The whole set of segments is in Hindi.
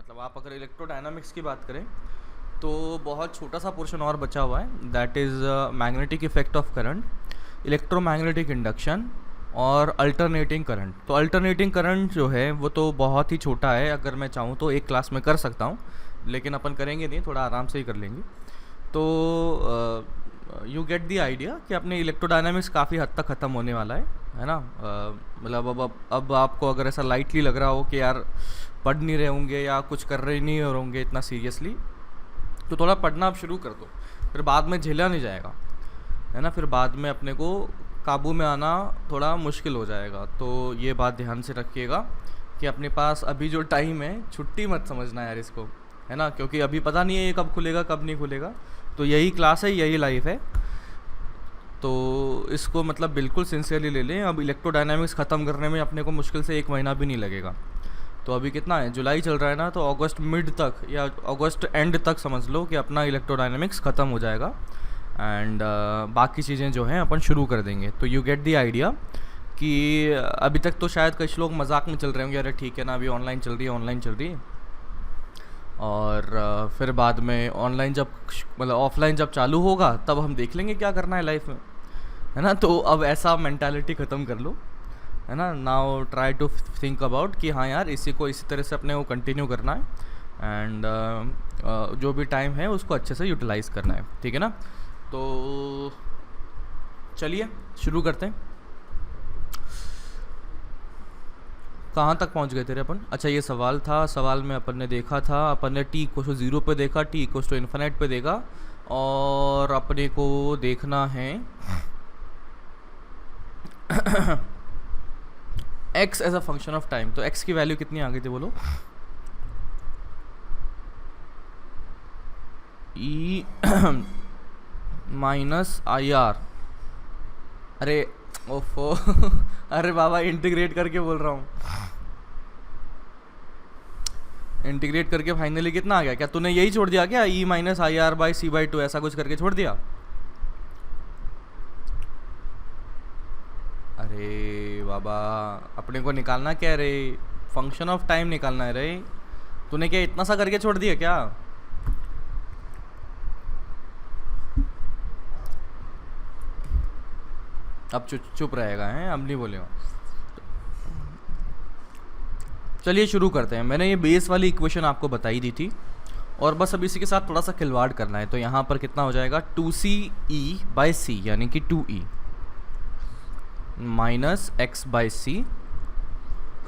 मतलब आप अगर इलेक्ट्रोडायनामिक्स की बात करें तो बहुत छोटा सा पोर्शन और बचा हुआ है, that is magnetic effect of current, electromagnetic induction और अल्टरनेटिंग करंट। तो अल्टरनेटिंग करंट जो है वो तो बहुत ही छोटा है, अगर मैं चाहूँ तो एक क्लास में कर सकता हूँ, लेकिन अपन करेंगे नहीं, थोड़ा आराम से ही कर लेंगे। तो यू गेट दी आइडिया कि अपने इलेक्ट्रोडायनामिक्स काफ़ी हद तक ख़त्म होने वाला है ना। मतलब अब आपको अगर ऐसा लाइटली लग रहा हो कि यार पढ़ नहीं रहे होंगे या कुछ कर रहे नहीं होंगे इतना सीरियसली, तो थोड़ा पढ़ना आप शुरू कर दो, फिर बाद में झेला नहीं जाएगा, है ना। फिर बाद में अपने को काबू में आना थोड़ा मुश्किल हो जाएगा। तो ये बात ध्यान से रखिएगा कि अपने पास अभी जो टाइम है, छुट्टी मत समझना यार इसको, है ना, क्योंकि अभी पता नहीं है ये कब खुलेगा कब नहीं खुलेगा। तो यही क्लास है, यही लाइफ है, तो इसको मतलब बिल्कुल सिंसियरली ले लें। अब इलेक्ट्रोडायनामिक्स ख़त्म करने में अपने को मुश्किल से 1 महीना भी नहीं लगेगा। तो अभी कितना है, जुलाई चल रहा है ना, तो अगस्त मिड तक या अगस्त एंड तक समझ लो कि अपना इलेक्ट्रोडायनामिक्स ख़त्म हो जाएगा एंड बाकी चीज़ें जो हैं अपन शुरू कर देंगे। तो यू गेट दी आइडिया कि अभी तक तो शायद कुछ लोग मजाक में चल रहे होंगे, अरे ठीक है ना, अभी ऑनलाइन चल रही है, और फिर बाद में ऑनलाइन जब मतलब ऑफलाइन जब चालू होगा तब हम देख लेंगे क्या करना है लाइफ में, है ना। तो अब ऐसा मेंटालिटी ख़त्म कर लो, है ना। Now try to think about कि हाँ यार इसी तरह से अपने को कंटिन्यू करना है एंड जो भी टाइम है उसको अच्छे से यूटिलाइज़ करना है, ठीक है ना। तो चलिए शुरू करते हैं। कहाँ तक पहुँच गए थे अपन? अच्छा, ये सवाल था, सवाल में अपन ने देखा था, अपन ने t इक्वल टू 0 पे देखा, t इक्वल टू इन्फिनिट पे देखा, और अपने को देखना है x as a function of time. तो x की वैल्यू कितनी आ गई थी बोलो? e minus I R. अरे ओफो अरे बाबा, इंटीग्रेट करके बोल रहा हूँ, इंटीग्रेट करके फाइनली कितना आ गया? क्या तूने यही छोड़ दिया क्या, e minus I R by C by 2 ऐसा कुछ करके छोड़ दिया? अरे बाबा, अपने को निकालना क्या है रे, फंक्शन ऑफ टाइम निकालना है रे। तूने क्या इतना सा करके छोड़ दिया क्या? अब चुप रहेगा, हैं, अब नहीं बोलेगा। चलिए शुरू करते हैं। मैंने ये बेस वाली इक्वेशन आपको बताई दी थी, और बस अब इसी के साथ थोड़ा सा खिलवाड़ करना है। तो यहाँ पर कितना हो जाएगा, 2ce बाई सी, यानी कि 2e minus x by C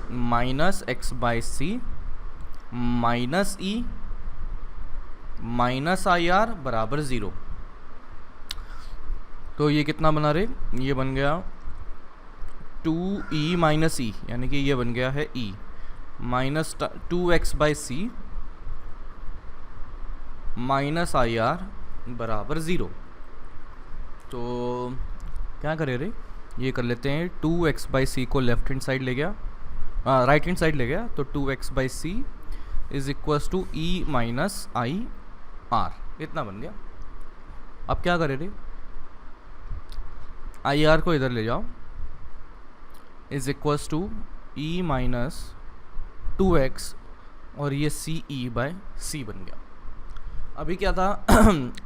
minus x by C minus E minus I R बराबर 0। तो ये कितना बना रहे, ये बन गया 2e माइनस ई, यानी कि ये बन गया है e minus 2x by C minus I R बराबर 0। तो क्या करे रे, ये कर लेते हैं, 2x बाई सी को लेफ्ट हैंड साइड ले गया, राइट हैंड साइड ले गया, तो 2x by C is equals to e minus I R, इतना बन गया। अब क्या करे रे, आई आर को इधर ले जाओ, is equals to E minus 2x, और ये सी ई बाय सी बन गया। अभी क्या था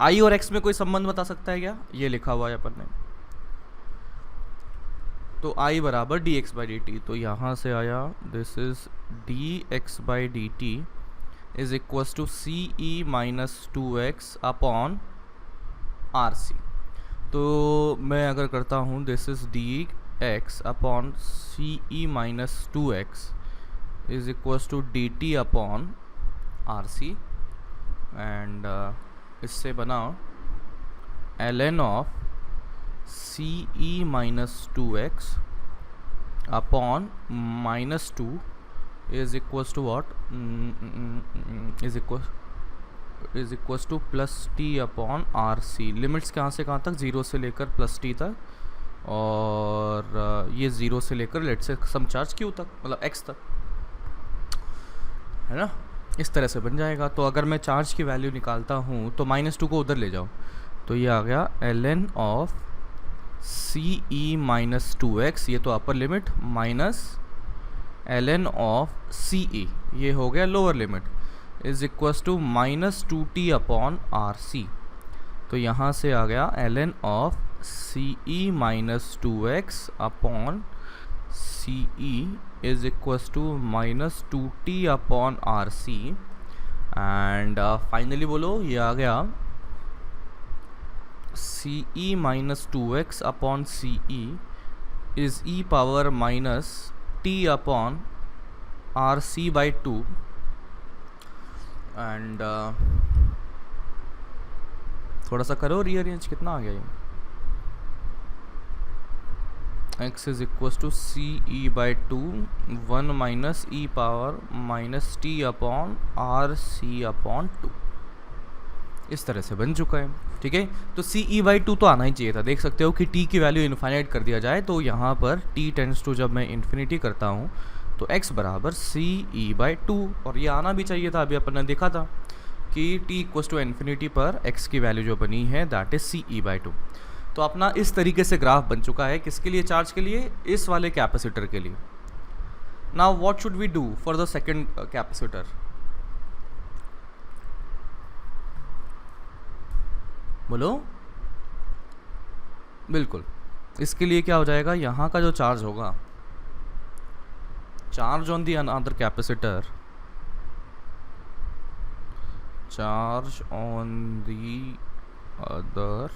आई और x में कोई संबंध बता सकता है क्या? ये लिखा हुआ है अपन ने, तो i बराबर d x by d t. तो यहाँ से आया this is d x by d t is equals to C E minus 2x upon R C. तो मैं अगर करता हूँ this is d x upon C E minus 2x is equals to d t upon R C, and इससे बनाओ ln of C E minus 2x upon minus 2 is equals to what, is equals to plus t upon R C. Limits कहाँ से कहाँ तक, 0 से लेकर प्लस टी तक, और ये 0 से लेकर लेट से सम चार्ज क्यू तक, मतलब x तक, है ना। इस तरह से बन जाएगा। तो अगर मैं चार्ज की वैल्यू निकालता हूँ तो -2 को उधर ले जाओ, तो ये आ गया ln of C E minus 2x, ये तो upper limit, minus ln of C E, ये हो गया lower limit. Is equals to -2t upon R C. तो यहाँ से आ गया ln of C E minus 2x upon C E is equals to -2t upon R C. And finally बोलो ये आ गया C E minus 2x upon C E is E power minus T upon R C by 2 and थोड़ा सा करो रीअरेंज, कितना आ गया ये, x is equal to C E by 2 1 minus E power minus T upon R C upon 2, इस तरह से बन चुका है। ठीक है, तो सी ई बाई 2 तो आना ही चाहिए था। देख सकते हो कि t की वैल्यू इन्फाइनाइट कर दिया जाए तो यहाँ पर t टेंड्स टू जब मैं इन्फिनिटी करता हूँ तो x बराबर सी ई बाई 2, और ये आना भी चाहिए था। अभी अपन ने देखा था कि t इक्वल्स टू इन्फिनिटी पर x की वैल्यू जो बनी है that is C E by 2। तो अपना इस तरीके से ग्राफ बन चुका है, किसके लिए, चार्ज के लिए, इस वाले कैपेसिटर के लिए। Now what should we do for the second capacitor? बोलो। बिल्कुल, इसके लिए क्या हो जाएगा, यहाँ का जो चार्ज होगा, charge on the another capacitor, charge on the other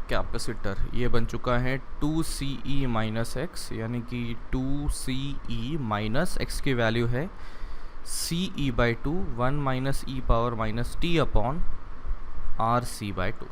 capacitor, ये बन चुका है 2CE माइनस एक्स, यानी कि 2CE माइनस एक्स की वैल्यू है CE by 2 1 minus E power minus T upon R C by 2।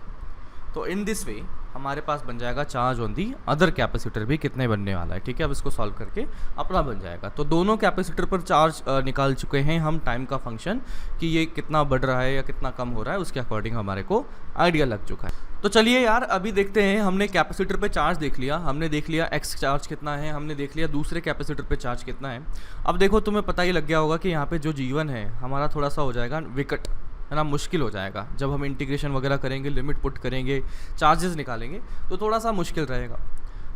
तो इन दिस वे हमारे पास बन जाएगा charge on the other capacitor भी कितने बनने वाला है। ठीक है, अब इसको सॉल्व करके अपना बन जाएगा। तो दोनों कैपेसिटर पर चार्ज निकाल चुके हैं हम, टाइम का फंक्शन कि ये कितना बढ़ रहा है या कितना कम हो रहा है, उसके अकॉर्डिंग हमारे को आइडिया लग चुका है। तो चलिए यार, अभी देखते हैं, हमने कैपेसिटर पे चार्ज देख लिया, हमने देख लिया एक्स चार्ज कितना है, हमने देख लिया दूसरे कैपेसिटर पे चार्ज कितना है। अब देखो तुम्हें पता ही लग गया होगा कि यहाँ पे जो जीवन है हमारा थोड़ा सा हो जाएगा विकट, है ना, मुश्किल हो जाएगा। जब हम इंटीग्रेशन वगैरह करेंगे, लिमिट पुट करेंगे, चार्जेस निकालेंगे तो थोड़ा सा मुश्किल रहेगा।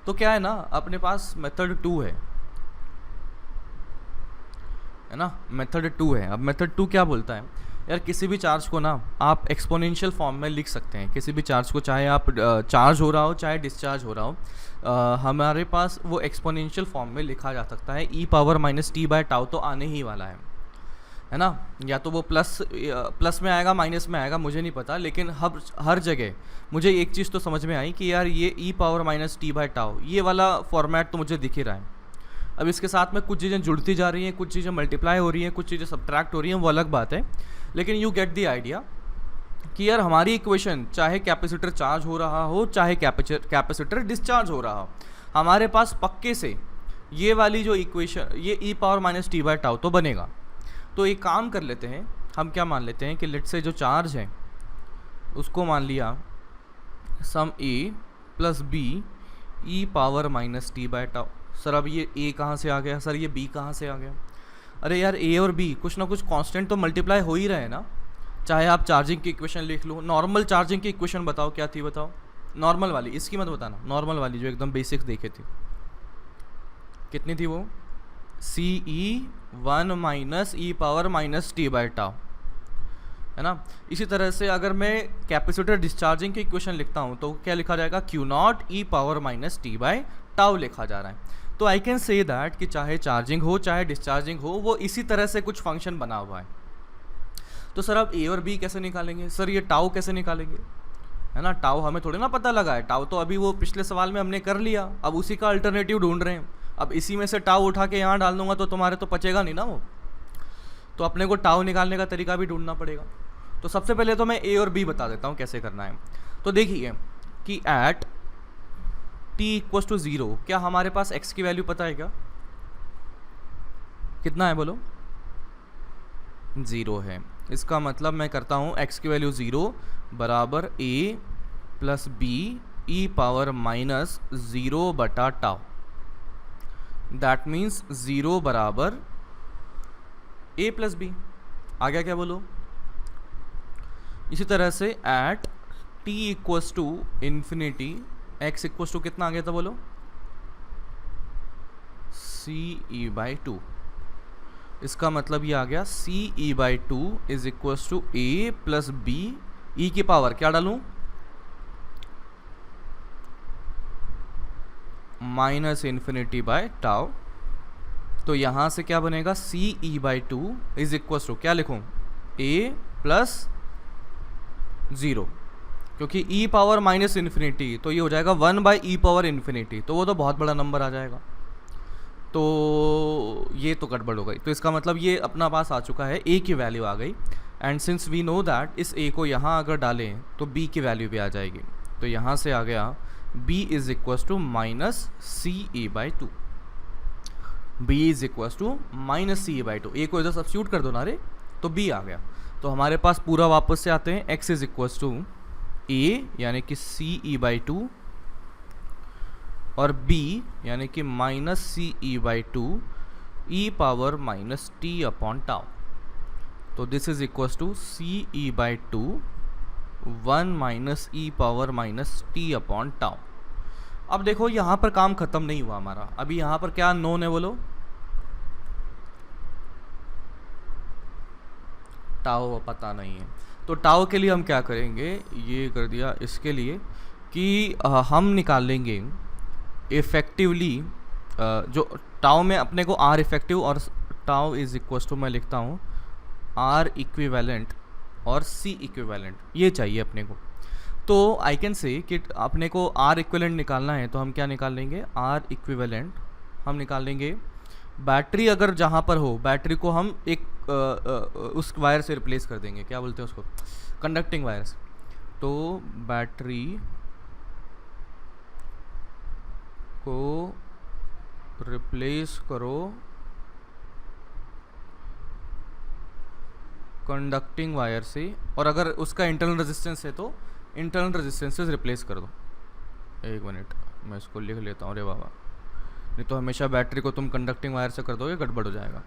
तो क्या है ना, अपने पास मेथड 2 है ना, मेथड 2 है। अब मेथड 2 क्या बोलता है यार, किसी भी चार्ज को ना आप एक्सपोनेंशियल फॉर्म में लिख सकते हैं। किसी भी चार्ज को, चाहे आप चार्ज हो रहा हो चाहे डिस्चार्ज हो रहा हो, हमारे पास वो एक्सपोनेंशियल फॉर्म में लिखा जा सकता है। E power minus T by tau तो आने ही वाला है ना, या तो वो प्लस में आएगा माइनस में आएगा, मुझे नहीं पता, लेकिन हर जगह मुझे एक चीज़ तो समझ में आई कि यार ये E power minus T by tau, ये वाला फॉर्मेट तो मुझे दिख ही रहा है। अब इसके साथ में कुछ चीज़ें जुड़ती जा रही हैं, कुछ चीज़ें मल्टीप्लाई हो रही हैं, कुछ चीज़ें सब्ट्रैक्ट हो रही हैं, वो अलग बात है, लेकिन यू गेट द आइडिया कि यार हमारी इक्वेशन, चाहे कैपेसिटर चार्ज हो रहा हो चाहे कैपेसिटर डिस्चार्ज हो रहा हो, हमारे पास पक्के से ये वाली जो इक्वेशन, ये E power minus T by tau तो बनेगा। तो एक काम कर लेते हैं, हम क्या मान लेते हैं कि लेट से जो चार्ज है उसको मान लिया sum A plus B E power minus T by tau. Sir अब ये ए कहाँ से आ गया, सर ये बी कहाँ से आ गया? अरे यार ए और बी कुछ ना कुछ कांस्टेंट तो मल्टीप्लाई हो ही रहे हैं ना। चाहे आप चार्जिंग की इक्वेशन लिख लो, नॉर्मल चार्जिंग की इक्वेशन बताओ क्या थी, बताओ नॉर्मल वाली, इसकी मत बताना, नॉर्मल वाली जो एकदम बेसिक्स देखे थे, कितनी थी वो, C E 1 minus E power minus T by tau, है ना। इसी तरह से अगर मैं कैपेसिटर डिस्चार्जिंग की इक्वेशन लिखता हूँ तो क्या लिखा जाएगा, Q nought e power minus T by tau लिखा जा रहा है। तो आई कैन से दैट कि चाहे चार्जिंग हो चाहे डिस्चार्जिंग हो, वो इसी तरह से कुछ फंक्शन बना हुआ है। तो सर अब ए और बी कैसे निकालेंगे, सर ये टाउ कैसे निकालेंगे, है ना। टाउ हमें थोड़ी ना पता लगा है, टाउ तो अभी वो पिछले सवाल में हमने कर लिया, अब उसी का अल्टरनेटिव ढूंढ रहे हैं। अब इसी में से टाउ उठा के यहाँ डाल दूंगा तो तुम्हारे तो पचेगा नहीं ना वो, तो अपने को टाउ निकालने का तरीका भी ढूंढना पड़ेगा। तो सबसे पहले तो मैं ए और बी बता देता हूँ कैसे करना है। तो देखिए कि एट t इक्वल्स टू 0, क्या हमारे पास x की वैल्यू पता है क्या, कितना है बोलो, 0 है। इसका मतलब मैं करता हूँ x की वैल्यू 0 बराबर a plus B E power minus 0 बटा टाउ, दैट मीन्स 0 बराबर a प्लस बी। आ गया क्या बोलो। इसी तरह से at t equals to infinity, x equals to कितना आ गया था बोलो, सी ई बाई टू। इसका मतलब ये आ गया C E by two is equals to A plus B E की पावर क्या डालूं, माइनस इन्फिनिटी बाय टाउ। तो यहां से क्या बनेगा, C E by two is equals to क्या लिखूं, ए प्लस 0, क्योंकि ई पावर माइनस इन्फिनिटी तो ये हो जाएगा 1 बाई ई पावर इन्फिनिटी, तो वो तो बहुत बड़ा नंबर आ जाएगा, तो ये तो गड़बड़ हो गई। तो इसका मतलब ये अपना पास आ चुका है, ए की वैल्यू आ गई, and since we know that इस ए को यहाँ अगर डालें तो बी की वैल्यू भी आ जाएगी। तो यहाँ से आ गया b is equals to minus C E by two, B is equals to minus C E by two. A को इधर सब्स्टिट्यूट कर दो ना रे, तो b आ गया। तो हमारे पास पूरा वापस से आते हैं, x is equals to A यानी कि सी ई बाई टू और b यानी कि minus C E by two E power minus T upon tau. तो this is equals to C E by two 1 minus E power minus T upon tau. अब देखो यहाँ पर काम खत्म नहीं हुआ हमारा, अभी यहाँ पर क्या नोन है बोलो, टाउ पता नहीं है। तो टाउ के लिए हम क्या करेंगे, ये कर दिया इसके लिए कि हम निकाल लेंगे इफेक्टिवली जो टाउ में अपने को आर इफेक्टिव और टाउ इज इक्वल्स टू मैं लिखता हूँ आर इक्विवेलेंट और सी इक्विवेलेंट, ये चाहिए अपने को। तो आई कैन से कि अपने को आर इक्विवेलेंट निकालना है, तो हम क्या निकाल लेंगे, आर इक्विवेलेंट हम निकाल लेंगे बैटरी अगर जहाँ पर हो, बैटरी को हम एक उस वायर से रिप्लेस कर देंगे, क्या बोलते हैं उसको, कंडक्टिंग वायर से। तो बैटरी को रिप्लेस करो कंडक्टिंग वायर से, और अगर उसका इंटरनल रेजिस्टेंस है तो इंटरनल रेजिस्टेंस से रिप्लेस कर दो। एक मिनट मैं इसको लिख लेता हूँ रे बाबा, नहीं तो हमेशा बैटरी को तुम कंडक्टिंग वायर से कर दोगे, गड़बड़ हो जाएगा।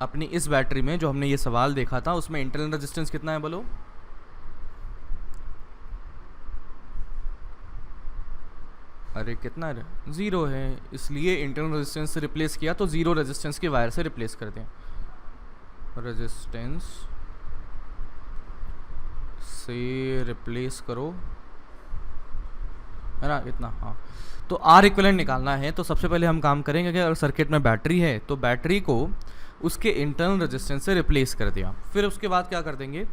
अपनी इस बैटरी में जो हमने ये सवाल देखा था उसमें इंटरनल रेजिस्टेंस कितना है बोलो, अरे कितना है, 0 है, इसलिए इंटरनल रेजिस्टेंस से रिप्लेस किया, तो 0 रेजिस्टेंस की वायर से रिप्लेस कर दें, रेजिस्टेंस से रिप्लेस करो, है ना इतना। हाँ, तो आर इक्विवेलेंट निकालना है, तो सबसे पहले हम काम करेंगे कि अगर सर्किट में बैटरी है तो बैटरी को उसके इंटरनल रेजिस्टेंस से रिप्लेस कर दिया। फिर उसके बाद क्या कर देंगे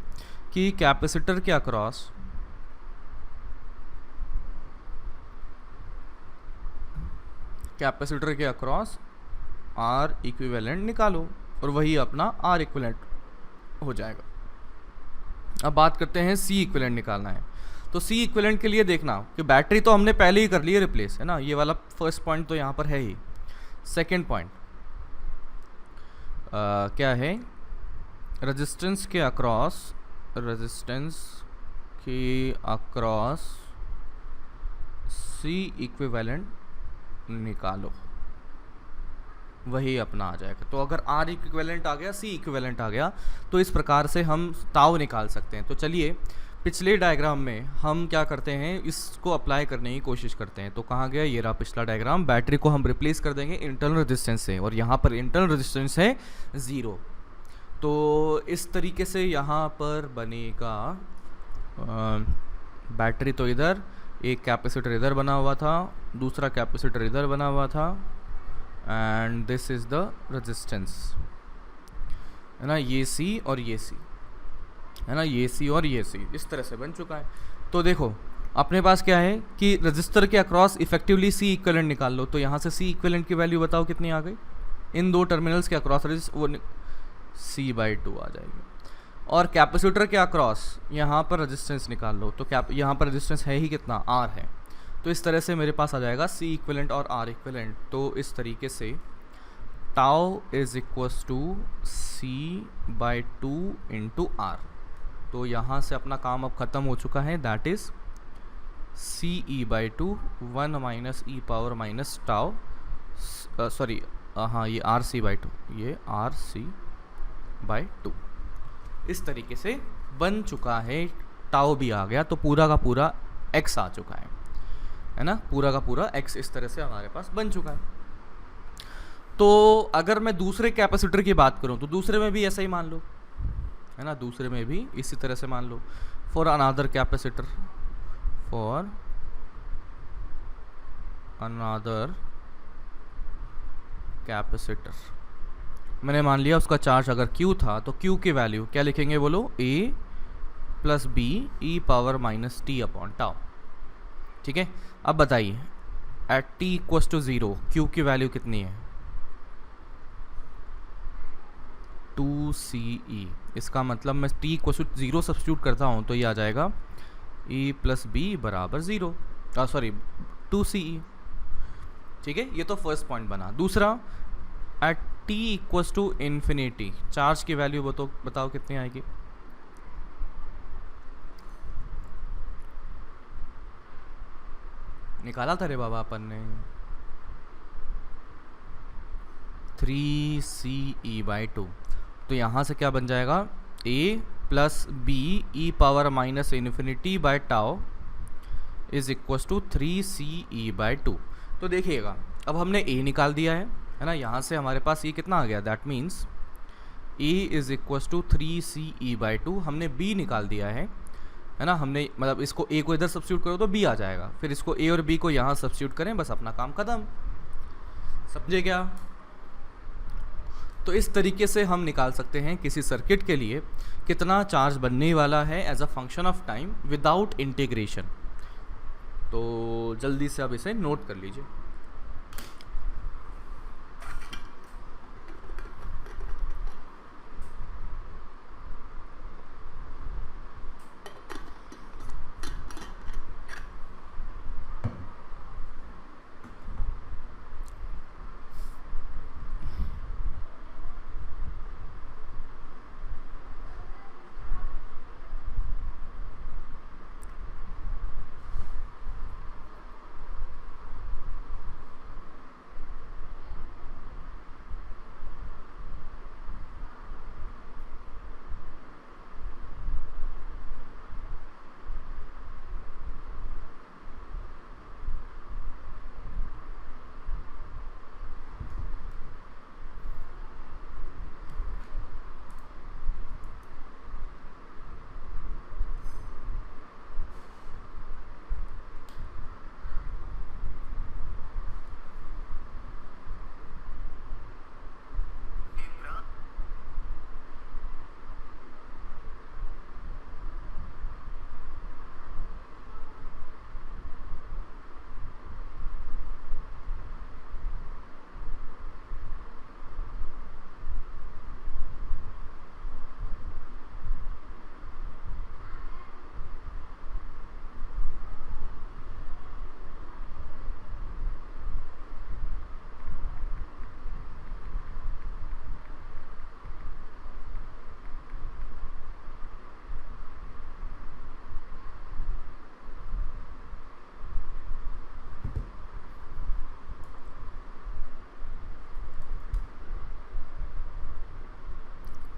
कि कैपेसिटर के अक्रॉस आर इक्विवेलेंट निकालो, और वही अपना आर इक्विवेलेंट हो जाएगा। अब बात करते हैं सी इक्विवेलेंट निकालना है। तो सी इक्विवेलेंट के लिए देखना कि बैटरी तो हमने पहले ही कर ली है रिप्लेस, है ना, ये वाला फर्स्ट पॉइंट तो यहाँ पर है ही। सेकेंड पॉइंट क्या है, रेजिस्टेंस के अक्रॉस सी इक्विवेलेंट निकालो, वही अपना आ जाएगा। तो अगर आर इक्विवेलेंट आ गया, सी इक्विवेलेंट आ गया, तो इस प्रकार से हम टाउ निकाल सकते हैं। तो चलिए पिछले डायग्राम में हम क्या करते हैं, इसको अप्लाई करने की कोशिश करते हैं। तो कहाँ गया, ये रहा पिछला डायग्राम। बैटरी को हम रिप्लेस कर देंगे इंटरनल रेजिस्टेंस से, और यहाँ पर इंटरनल रेजिस्टेंस है 0। तो इस तरीके से यहाँ पर बनेगा बैटरी, तो इधर एक कैपेसिटर इधर बना हुआ था, दूसरा कैपेसिटर इधर बना हुआ था, and this is the resistance, है ना, ये सी और ये सी, है ना, ये सी और ये सी, इस तरह से बन चुका है। तो देखो अपने पास क्या है कि रजिस्टर के अक्रॉस इफेक्टिवली सी इक्विवेलेंट निकाल लो। तो यहाँ से सी इक्विवेलेंट की वैल्यू बताओ कितनी आ गई, इन दो टर्मिनल्स के अक्रॉस वो सी बाई 2 आ जाएगी। और कैपेसिटर के अक्रॉस यहाँ पर रेजिस्टेंस निकाल लो, तो यहाँ पर रेजिस्टेंस है ही कितना, आर है। तो इस तरह से मेरे पास आ जाएगा सी इक्विवेलेंट और आर इक्विवेलेंट। तो इस तरीके से tau is equals to C by 2 into R. तो यहाँ से अपना काम अब ख़त्म हो चुका है, that is C E by 2 1 minus E power minus tau, sorry हाँ ये आर सी बाई 2, ये आर सी बाई 2 इस तरीके से बन चुका है। टाउ भी आ गया, तो पूरा का पूरा एक्स आ चुका है ना, पूरा का पूरा एक्स इस तरह से हमारे पास बन चुका है। तो अगर मैं दूसरे कैपेसिटर की बात करूं तो दूसरे में भी ऐसा ही मान लो, है ना, दूसरे में भी इसी तरह से मान लो, for another capacitor, for another capacitor मैंने मान लिया उसका चार्ज अगर Q था तो Q की वैल्यू क्या लिखेंगे बोलो, A plus B E power minus T upon tau. ठीक है, अब बताइए at t equals to 0 Q की वैल्यू कितनी है, 2CE। इसका मतलब मैं t इक्वस टू 0 सब्स्टिट्यूट करता हूँ तो ये आ जाएगा E प्लस बी बराबर 0, सॉरी 2CE। ठीक है, ये तो फर्स्ट पॉइंट बना। दूसरा, at t equals to infinity charge की वैल्यू बताओ कितनी आएगी, निकाला था रे बाबा अपन ने, 3CE/2। तो यहाँ से क्या बन जाएगा, a plus B E power minus infinity by tau is equals to 3CE/2। तो देखिएगा अब हमने a निकाल दिया है ना, यहाँ से हमारे पास ये कितना आ गया, that means a is equals to 3CE/2। हमने b निकाल दिया है ना, हमने मतलब इसको a को इधर सब्स्टिट्यूट करो तो b आ जाएगा, फिर इसको a और b को यहाँ सब्स्टिट्यूट करें, बस अपना काम खत्म। समझे क्या? तो इस तरीके से हम निकाल सकते हैं किसी सर्किट के लिए कितना चार्ज बनने वाला है as a function of time without integration. तो जल्दी से अब इसे नोट कर लीजिए।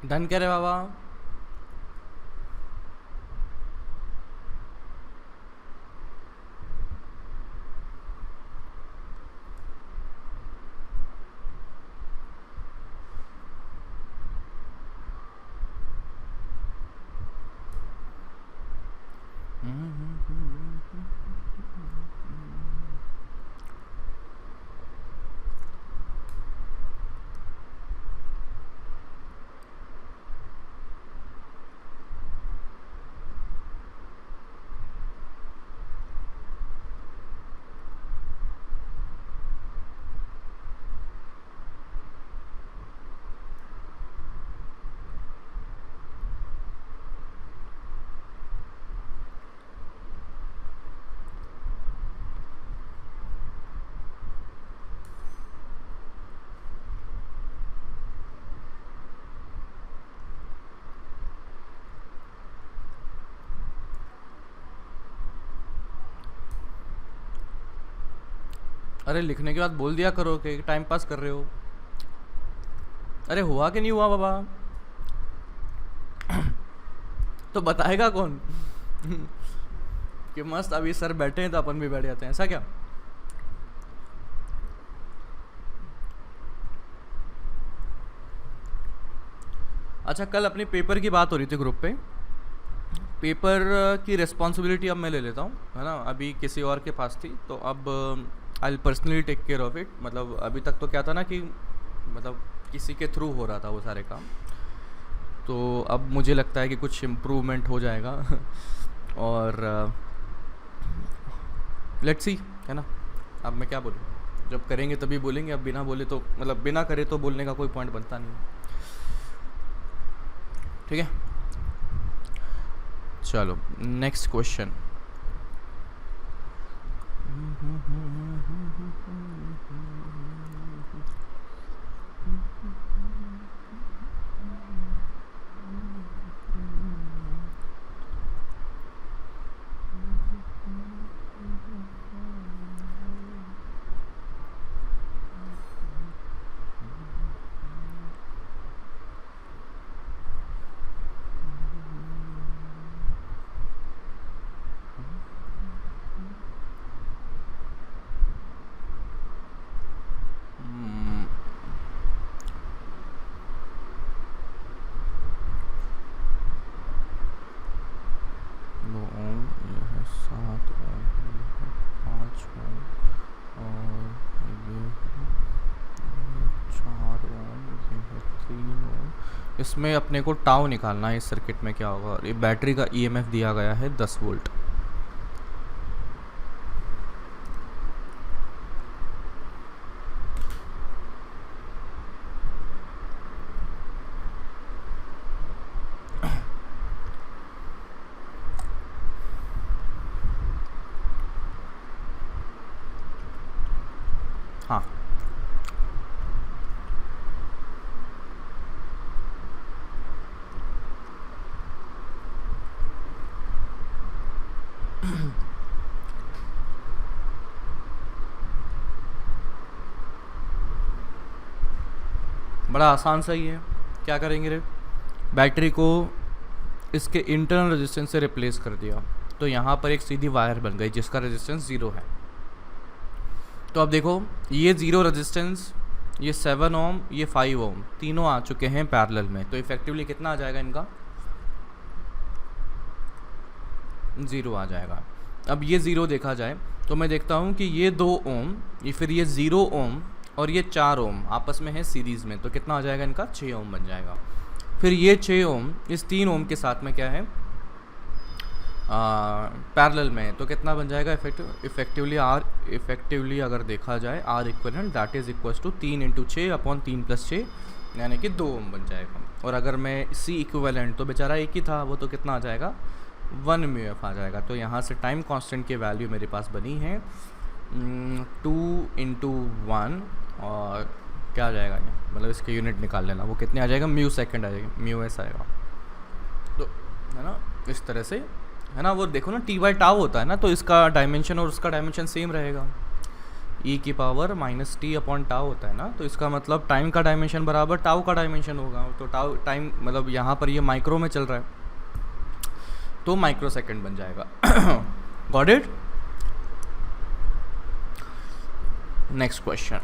डन करे बाबा? अरे लिखने के बाद बोल दिया करो कि टाइम पास कर रहे हो। अरे हुआ कि नहीं हुआ बाबा? तो बताएगा कौन? कि मस्त अभी सर बैठे हैं तो अपन भी बैठ जाते हैं, ऐसा क्या? अच्छा, कल अपने पेपर की बात हो रही थी ग्रुप पे। पेपर की रिस्पॉन्सिबिलिटी अब मैं ले लेता हूँ, है ना। अभी किसी और के पास थी, तो अब I personally take care of it. मतलब अभी तक तो क्या था ना कि मतलब किसी के थ्रू हो रहा था वो सारे काम, तो अब मुझे लगता है कि कुछ इम्प्रूवमेंट हो जाएगा और लेट्स सी, है ना। अब मैं क्या बोलूँ, जब करेंगे तभी बोलेंगे, अब बिना बोले तो मतलब बिना करे तो बोलने का कोई पॉइंट बनता नहीं। ठीक है, चलो नेक्स्ट क्वेश्चन। दो ओम, ये है 7 ओम, ये है 5 ओम, और ये है 4 ओम, ये है 3 ओम। इसमें अपने को टाउ निकालना है, इस सर्किट में क्या होगा। और ये बैटरी का ईएमएफ दिया गया है 10 वोल्ट। हाँ, बड़ा आसान सा ही है। क्या करेंगे रे, बैटरी को इसके इंटरनल रेजिस्टेंस से रिप्लेस कर दिया, तो यहाँ पर एक सीधी वायर बन गई जिसका रेजिस्टेंस 0 है। तो अब देखो, ये 0 रेजिस्टेंस, ये 7 ओम, ये 5 ओम, तीनों आ चुके हैं पैरेलल में। तो इफेक्टिवली कितना आ जाएगा इनका, 0 आ जाएगा। अब ये 0 देखा जाए तो मैं देखता हूँ कि ये 2 ओम, ये फिर ये 0 ओम और ये 4 ओम आपस में है सीरीज़ में, तो कितना आ जाएगा इनका, 6 ओम बन जाएगा। फिर ये 6 ओम इस 3 ओम के साथ में क्या है, पैरेलल में, तो कितना बन जाएगा इफेक्टिवली अगर देखा जाए R equivalent that is equals to 3 × 6 upon 3 + 6, यानी कि 2 ओम बन जाएगा। और अगर मैं सी इक्विवेलेंट, तो बेचारा एक ही था, वो तो कितना आ जाएगा, 1 म्यूएफ आ जाएगा। तो यहाँ से टाइम कांस्टेंट की वैल्यू मेरे पास बनी है 2 × 1, और क्या आ जाएगा ये, मतलब इसके यूनिट निकाल लेना, वो कितने आ जाएगा, म्यू सेकंड आ जाएगा, म्यू एस आएगा। तो है ना, इस तरह से, है ना। वो देखो ना, T/टाउ होता है ना, तो इसका डायमेंशन और उसका डायमेंशन सेम रहेगा। e⁻ -t/टाउ होता है ना, तो इसका मतलब टाइम का डायमेंशन बराबर टाउ का डायमेंशन होगा। तो टाउ टाइम मतलब यहाँ पर ये माइक्रो में चल रहा है, तो माइक्रो सेकंड बन जाएगा। Got it. Next question.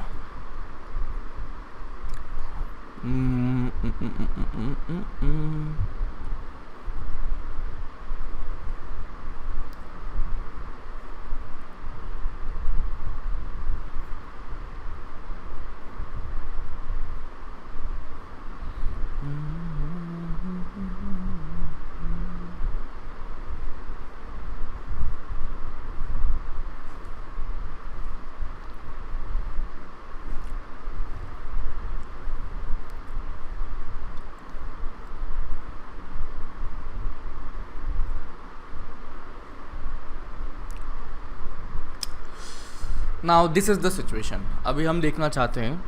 Now this is the situation. अभी हम देखना चाहते हैं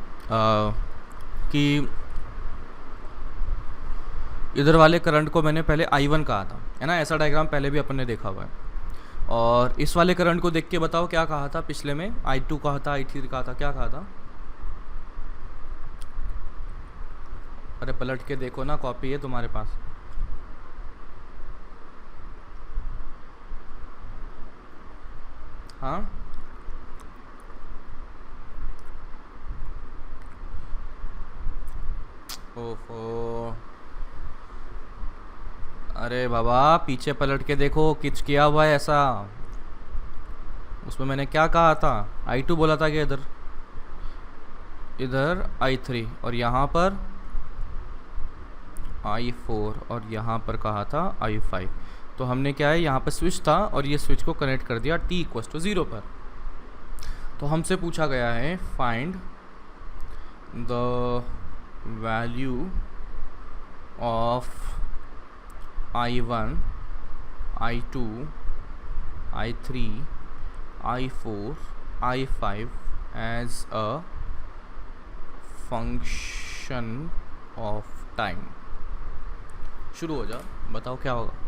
कि इधर वाले करंट को मैंने पहले I1 कहा था, है ना। ऐसा डायग्राम पहले भी अपन ने देखा हुआ है। और इस वाले करंट को देख के बताओ क्या कहा था पिछले में, I2 कहा था, I3 कहा था, क्या कहा था। अरे पलट के देखो ना, कॉपी है तुम्हारे पास। हाँ, ओफो, अरे बाबा पीछे पलट के देखो, कुछ किया हुआ है ऐसा? उसमें मैंने क्या कहा था? I2 बोला था कि इधर इधर I3 और यहाँ पर I4 और यहाँ पर कहा था I5। तो हमने क्या है, यहाँ पर स्विच था और ये स्विच को कनेक्ट कर दिया t=0 पर। तो हमसे पूछा गया है find the value of I1, I2, I3, I4, I5 as a function of time। शुरू हो जाओ, बताओ क्या होगा।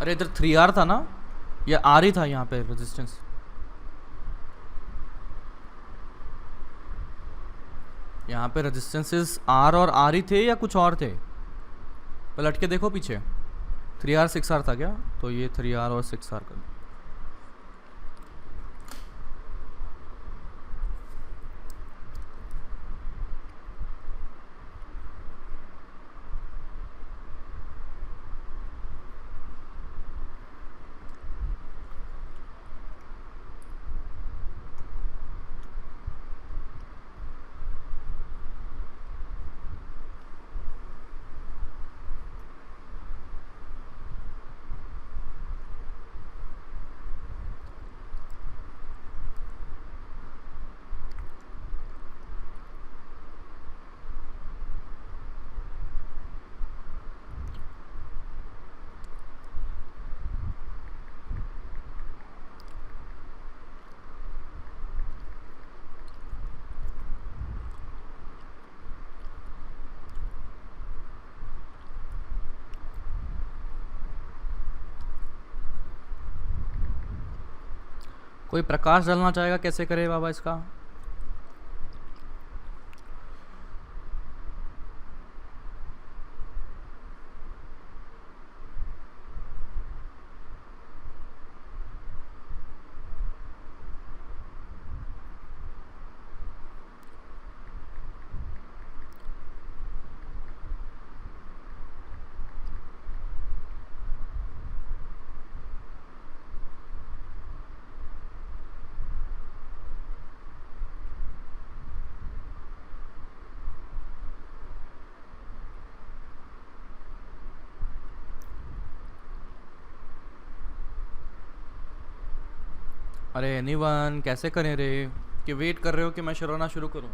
अरे इधर 3R था ना, या R ही था यहाँ पे रेजिस्टेंस? यहाँ पे रेजिस्टेंसेस R और R ही थे या कुछ और थे? पलट के देखो पीछे। 3R 6R था क्या? तो ये 3R और 6R का। कोई प्रकाश डालना चाहेगा, कैसे करे बाबा इसका? अरे एनीवन, कैसे करें रे? कि वेट कर रहे हो कि मैं शुराना शुरू करूं?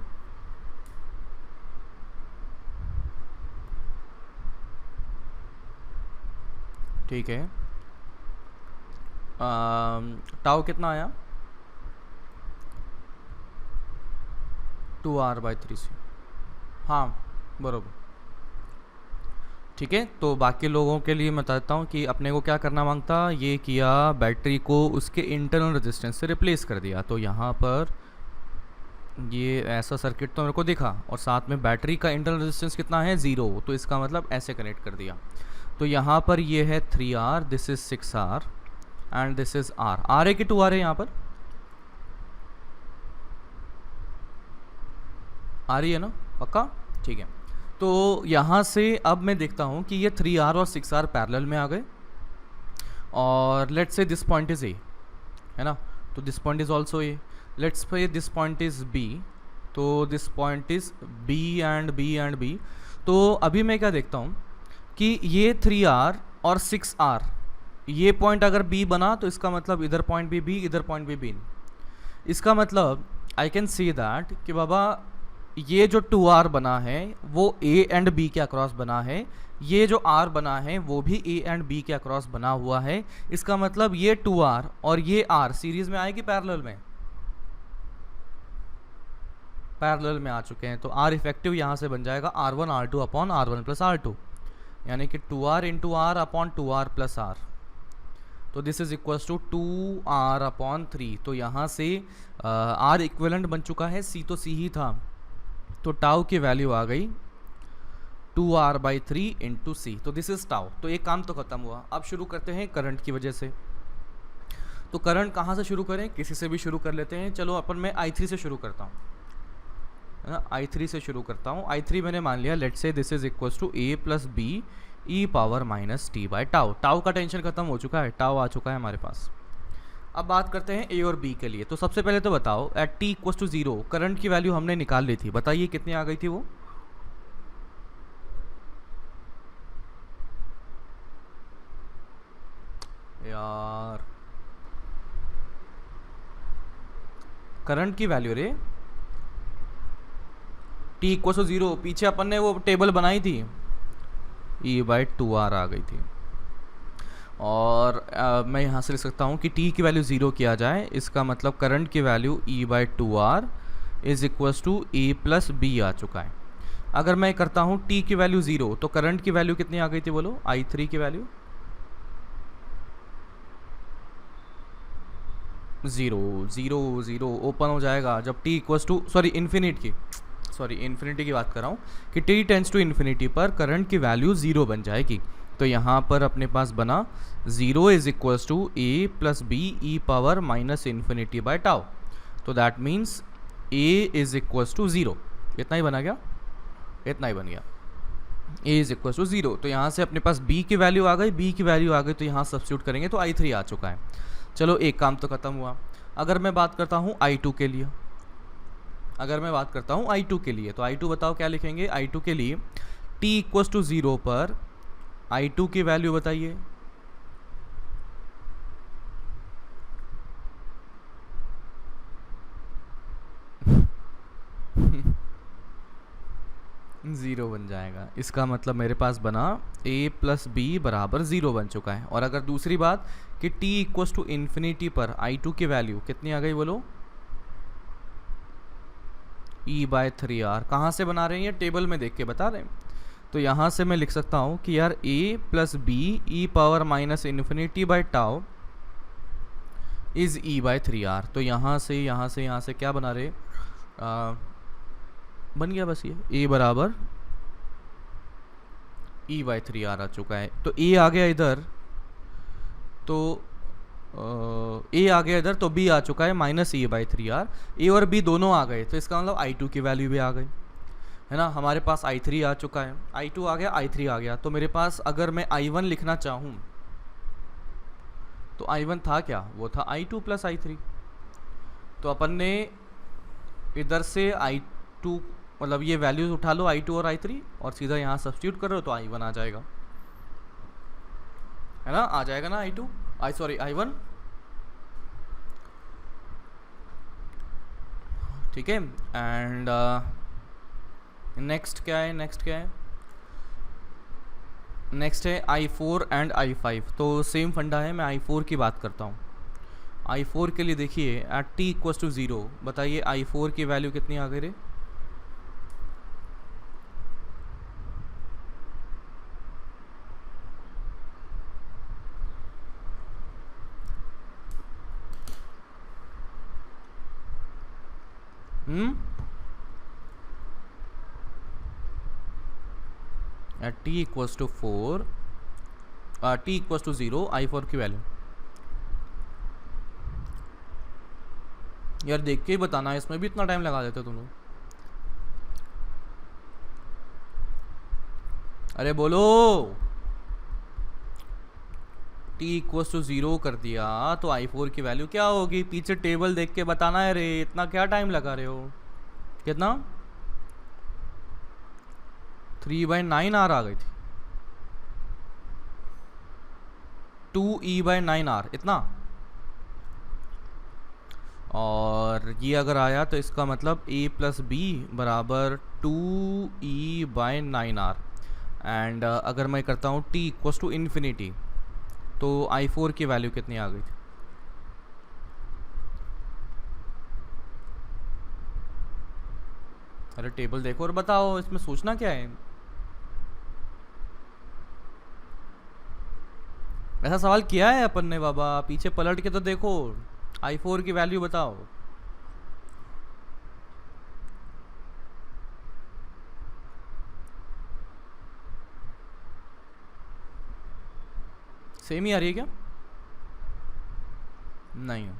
ठीक है। टाउ कितना आया? 2r/3c। हाँ, बरोबर। ठीक है, तो बाकी लोगों के लिए मैं बताता हूँ कि अपने को क्या करना मांगता। ये किया, बैटरी को उसके इंटरनल रेजिस्टेंस से रिप्लेस कर दिया। तो यहाँ पर ये ऐसा सर्किट तो मेरे को दिखा, और साथ में बैटरी का इंटरनल रेजिस्टेंस कितना है? 0। तो इसका मतलब ऐसे कनेक्ट कर दिया। तो यहाँ पर ये है 3r, this is 6r and this is r है कि 2r है? यहाँ पर आ रही है ना? पक्का? ठीक है। तो यहाँ से अब मैं देखता हूँ कि ये 3r और 6r पैरेलल में आ गए, और let's say this point is a, है ना? तो this point is also A. Let's say this point is B, तो this point is B and B and B. तो अभी मैं क्या देखता हूँ कि ये 3r और 6r, ये पॉइंट अगर b बना तो इसका मतलब इधर पॉइंट भी b, इधर पॉइंट भी b। इसका मतलब आई कैन सी दैट कि बाबा ये जो 2r बना है वो a एंड b के अक्रॉस बना है, ये जो r बना है वो भी a एंड b के अक्रॉस बना हुआ है। इसका मतलब ये 2r और ये r सीरीज में आएगी पैरेलल में? पैरेलल में आ चुके हैं। तो r इफेक्टिव यहाँ से बन जाएगा r1 r2 upon r1 plus r2, यानी कि 2r into r upon 2r plus r। तो this is equals to 2r upon 3। तो यहाँ से r इक्विवेलेंट बन चुका है, c तो c ही था, तो टाउ की वैल्यू आ गई 2r/3 इंटू सी। तो दिस इज टाउ। तो एक काम तो खत्म हुआ। अब शुरू करते हैं करंट की वजह से। तो करंट कहाँ से शुरू करें? किसी से भी शुरू कर लेते हैं। चलो अपन मैं i3 से शुरू करता हूँ, है ना? i3 से शुरू करता हूँ। i3 मैंने मान लिया, let's say this is equals to a plus B E power minus t by tau. Tau का टेंशन खत्म हो चुका है, टाउ आ चुका है हमारे पास। अब बात करते हैं ए और बी के लिए। तो सबसे पहले तो बताओ, at t equals to 0 current की वैल्यू हमने निकाल ली थी, बताइए कितनी आ गई थी वो? यार करंट की वैल्यू रे, t इक्वल्स टू 0, पीछे अपन ने वो टेबल बनाई थी, e/2r आ गई थी। और मैं यहाँ से लिख सकता हूँ कि t की वैल्यू 0 किया जाए, इसका मतलब करंट की value e/2r is equals to a plus B आ चुका है। अगर मैं करता हूँ t की वैल्यू 0, तो करंट की वैल्यू कितनी आ गई थी बोलो? i3 की वैल्यू 0 ओपन हो जाएगा जब t इक्वल्स टू इन्फिनिटी की बात कर रहा हूँ कि t टेंस टू इन्फिनिटी पर करंट की वैल्यू 0 बन जाएगी। तो यहाँ पर अपने पास बना 0 is equals to a plus B E power minus infinity by tau. तो that means a is equals to 0। इतना ही बना गया, इतना ही बन गया, a इज इक्वल्स टू 0। तो यहाँ से अपने पास b की वैल्यू आ गई, b की वैल्यू आ गई तो यहाँ सब्स्टिट्यूट करेंगे तो i3 आ चुका है। चलो एक काम तो खत्म हुआ। अगर मैं बात करता हूँ i2 के लिए, तो i2 बताओ क्या लिखेंगे? i2 के लिए t इक्वल्स टू 0 पर i2 की वैल्यू बताइए। ज़ीरो बन जाएगा। इसका मतलब मेरे पास बना a प्लस बी बराबर 0 बन चुका है। और अगर दूसरी बात कि t इक्वल्स टू इन्फिनिटी पर i2 की वैल्यू कितनी आ गई बोलो? e/3r। कहाँ से बना रहे हैं? ये टेबल में देख के बता रहे हैं। तो यहाँ से मैं लिख सकता हूँ कि यार a plus B E power minus infinity by tau is e/3r। तो यहाँ से क्या बना रहे? बन गया बस ये a बराबर e/3r आ चुका है। तो a आ गया इधर, तो a आ गया इधर, तो b आ चुका है माइनस e/3r। a और b दोनों आ गए, तो इसका मतलब i2 की वैल्यू भी आ गई, है ना? हमारे पास i3 आ चुका है, i2 आ गया, i3 आ गया। तो मेरे पास अगर मैं i1 लिखना चाहूँ तो i1 था क्या? वो था i2 प्लस i3। तो अपन ने इधर से i2 मतलब ये वैल्यूज उठा लो i2 और i3 और सीधा यहाँ सब्स्टिट्यूट करो तो i1 आ जाएगा, है ना? आ जाएगा ना i1। ठीक है। एंड नेक्स्ट क्या है, नेक्स्ट है I4 एंड I5। तो सेम फंडा है, मैं I4 की बात करता हूँ। I4 के लिए देखिए एट t इक्वल्स टू 0, बताइए I4 की वैल्यू कितनी आ गई रे? At t equals to 4, t equals to 0, I4 की वैल्यू यार देख के ही बताना, इसमें भी इतना टाइम लगा देते हो तुम लोग। अरे बोलो। t इक्वल्स टू 0 कर दिया तो I4 की वैल्यू क्या होगी? पीछे टेबल देख के बताना है रे, इतना क्या टाइम लगा रहे हो? कितना? 3/9R आ गई थी। 2E/9R इतना। और ये अगर आया तो इसका मतलब a प्लस बी बराबर 2E/9R। एंड अगर मैं करता हूँ t इक्वल्स टू इन्फिनिटी, तो I4 की वैल्यू कितनी आ गई थी? अरे टेबल देखो और बताओ, इसमें सोचना क्या है? ऐसा सवाल किया है अपन ने बाबा, पीछे पलट के तो देखो। I4 की वैल्यू बताओ। सेम ही आ रही है क्या? नहीं,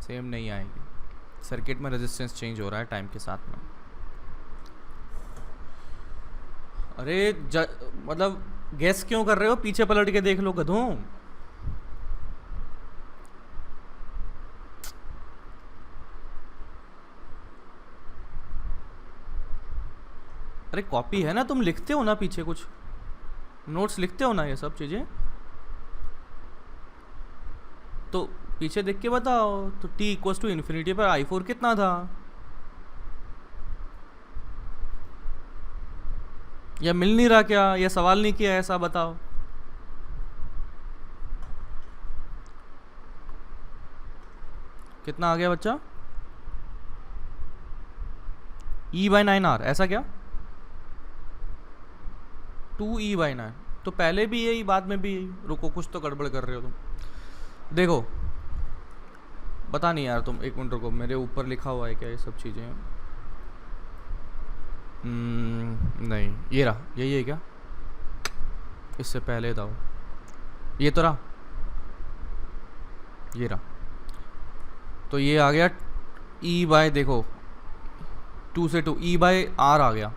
सेम नहीं आएगी। सर्किट में रेजिस्टेंस चेंज हो रहा है टाइम के साथ में। अरे मतलब गेस क्यों कर रहे हो? पीछे पलट के देख लो गधों। अरे कॉपी है ना, तुम लिखते हो ना पीछे, कुछ नोट्स लिखते हो ना ये सब चीज़ें, तो पीछे देख के बताओ। तो t इक्वल्स टू इन्फिनिटी पर I4 कितना था? या मिल नहीं रहा क्या? या सवाल नहीं किया ऐसा बताओ। कितना आ गया बच्चा? E/9R, ऐसा क्या? 2E/9। तो पहले भी यही, बाद में भी यही। रुको, कुछ तो गड़बड़ कर रहे हो तुम। देखो, पता नहीं यार तुम, एक मिनट रुको, मेरे ऊपर लिखा हुआ है क्या ये सब चीज़ें? नहीं, ये रहा, यही है क्या? इससे पहले था वो, ये तो रहा, ये रहा। तो ये आ गया E/, देखो 2 से 2 E/R आ गया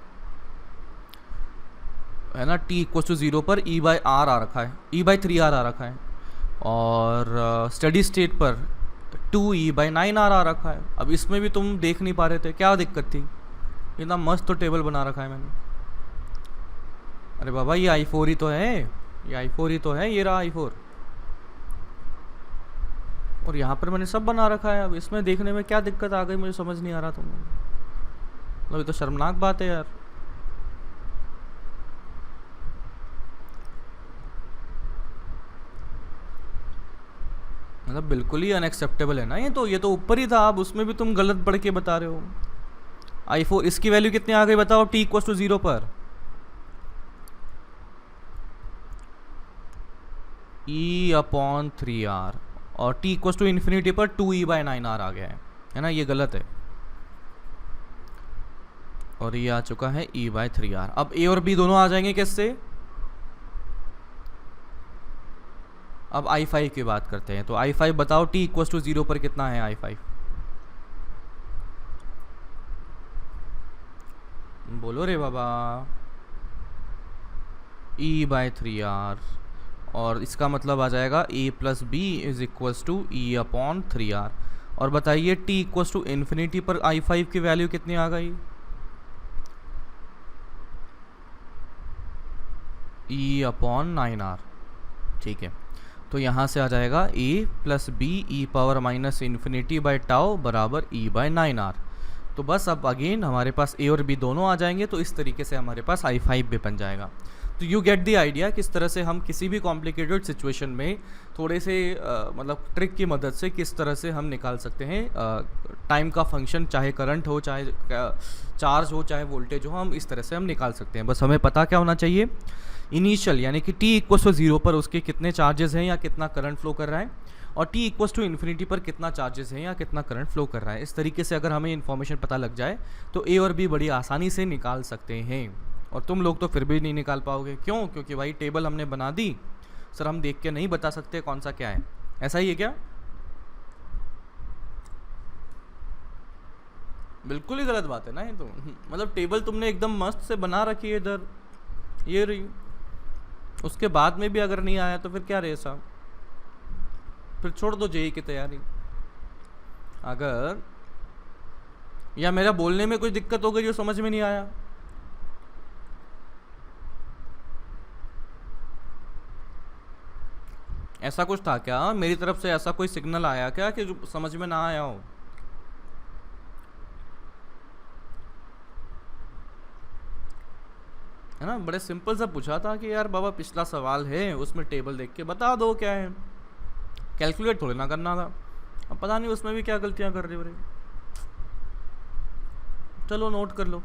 है ना। t इक्वल टू 0 पर E/R आ रखा है, E/3R आ रखा है। और स्टडी स्टेट पर 2E/9R आ रखा है। अब इसमें भी तुम देख नहीं पा रहे थे, क्या दिक्कत थी? इतना मस्त तो टेबल बना रखा है मैंने। अरे बाबा ये I4 ही तो है, ये I4 ही तो है, ये रहा I4। और यहाँ पर मैंने सब बना रखा है। अब इसमें देखने में क्या दिक्कत आ गई, मुझे समझ नहीं आ रहा। तुम मतलब ये तो शर्मनाक बात है यार। मतलब बिल्कुल ही अनएक्सेप्टेबल है ना ये तो। ये तो ऊपर ही था, अब उसमें भी तुम गलत पढ़ के बता रहे हो। I4 इसकी वैल्यू कितनी आ गई बताओ t इक्वल टू 0 पर? E/3R। और t इक्वल टू इन्फिनिटी पर 2E/9R आ गया है ना। ये गलत है। और ये आ चुका है E/3R। अब a और b दोनों आ जाएंगे किससे? अब I5 की बात करते हैं। तो I5 बताओ t इक्वल टू 0 पर कितना है I5? बोलो रे बाबा। E/3R। और इसका मतलब आ जाएगा a plus B is equals to E/3R। और बताइए t इक्वल्स टू इन्फिनिटी पर I5 की वैल्यू कितनी आ गई? E/9R। ठीक है। तो यहाँ से आ जाएगा a plus B E power minus infinity by tau बराबर e बाई 9r। तो बस अब अगेन हमारे पास a और b दोनों आ जाएंगे, तो इस तरीके से हमारे पास i5 भी बन जाएगा। तो यू गेट द आइडिया किस तरह से हम किसी भी कॉम्प्लिकेटेड सिचुएशन में थोड़े से मतलब ट्रिक की मदद से किस तरह से हम निकाल सकते हैं टाइम का फंक्शन, चाहे करंट हो, चाहे चार्ज हो, चाहे वोल्टेज हो, हम इस तरह से हम निकाल सकते हैं। बस हमें पता क्या होना चाहिए, इनिशियल यानी कि t इक्वस टू 0 पर उसके कितने चार्जेस हैं या कितना करंट फ्लो कर रहा है, और t इक्वस टू इन्फिनिटी पर कितना चार्जेस हैं या कितना करंट फ्लो कर रहा है। इस तरीके से अगर हमें इन्फॉर्मेशन पता लग जाए तो a और b बड़ी आसानी से निकाल सकते हैं। और तुम लोग तो फिर भी नहीं निकाल पाओगे, क्यों? क्योंकि भाई टेबल हमने बना दी, सर हम देख के नहीं बता सकते कौन सा क्या है, ऐसा ही है क्या? बिल्कुल ही गलत बात है ना ये तो। मतलब टेबल तुमने एकदम मस्त से बना रखी है इधर, ये रही, उसके बाद में भी अगर नहीं आया तो फिर क्या रे साहब, फिर छोड़ दो जेई की तैयारी। अगर या मेरा बोलने में कोई दिक्कत हो गई जो समझ में नहीं आया, ऐसा कुछ था क्या? मेरी तरफ से ऐसा कोई सिग्नल आया क्या कि जो समझ में ना आया हो? है ना, बड़े सिंपल सा पूछा था कि यार बाबा पिछला सवाल है उसमें टेबल देख के बता दो क्या है, कैलकुलेट थोड़ी ना करना था। अब पता नहीं उसमें भी क्या गलतियां कर रही हो रही। चलो नोट कर लो।